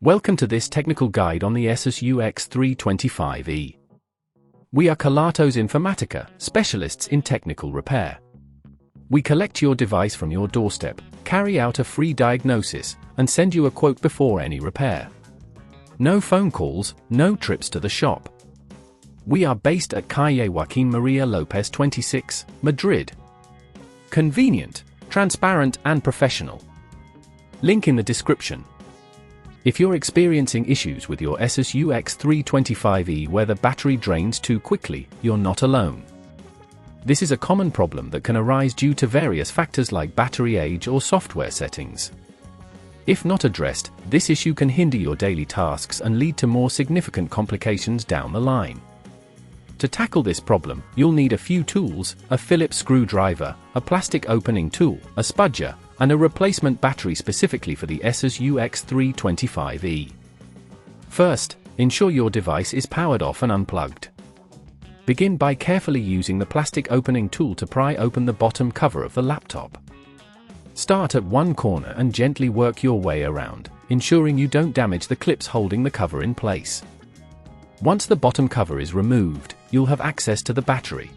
Welcome to this technical guide on the Asus UX325E. We are Kelatos Informatica, specialists in technical repair. We collect your device from your doorstep, carry out a free diagnosis, and send you a quote before any repair. No phone calls, no trips to the shop. We are based at Calle Joaquín María López 26, Madrid. Convenient, transparent and professional. Link in the description. If you're experiencing issues with your Asus UX325E where the battery drains too quickly, you're not alone. This is a common problem that can arise due to various factors like battery age or software settings. If not addressed, this issue can hinder your daily tasks and lead to more significant complications down the line. To tackle this problem, you'll need a few tools: a Phillips screwdriver, a plastic opening tool, a spudger, and a replacement battery specifically for the Asus UX325E. First, ensure your device is powered off and unplugged. Begin by carefully using the plastic opening tool to pry open the bottom cover of the laptop. Start at one corner and gently work your way around, ensuring you don't damage the clips holding the cover in place. Once the bottom cover is removed, you'll have access to the battery.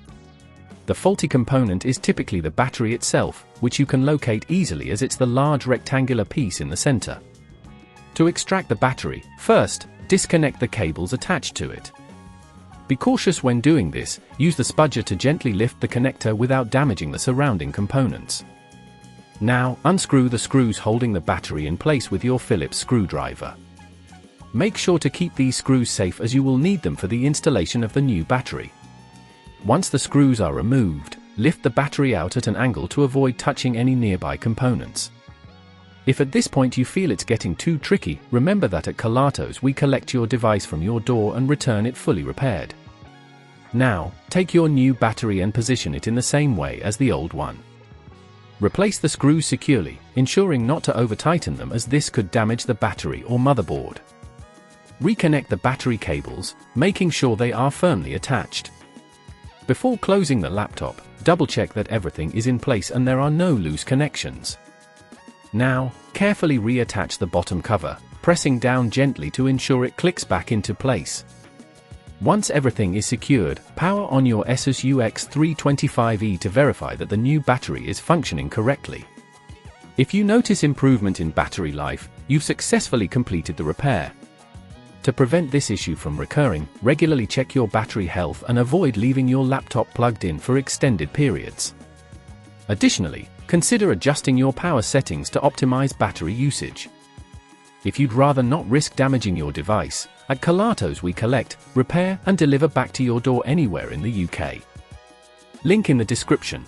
The faulty component is typically the battery itself, which you can locate easily as it's the large rectangular piece in the center. To extract the battery, first, disconnect the cables attached to it. Be cautious when doing this. Use the spudger to gently lift the connector without damaging the surrounding components. Now, unscrew the screws holding the battery in place with your Phillips screwdriver. Make sure to keep these screws safe as you will need them for the installation of the new battery. Once the screws are removed, lift the battery out at an angle to avoid touching any nearby components. If at this point you feel it's getting too tricky, remember that at Kelatos we collect your device from your door and return it fully repaired. Now, take your new battery and position it in the same way as the old one. Replace the screws securely, ensuring not to over-tighten them as this could damage the battery or motherboard. Reconnect the battery cables, making sure they are firmly attached. Before closing the laptop, double-check that everything is in place and there are no loose connections. Now, carefully reattach the bottom cover, pressing down gently to ensure it clicks back into place. Once everything is secured, power on your Asus UX325E to verify that the new battery is functioning correctly. If you notice improvement in battery life, you've successfully completed the repair. To prevent this issue from recurring, regularly check your battery health and avoid leaving your laptop plugged in for extended periods. Additionally, consider adjusting your power settings to optimize battery usage. If you'd rather not risk damaging your device, at Kelatos we collect, repair, and deliver back to your door anywhere in the UK. Link in the description.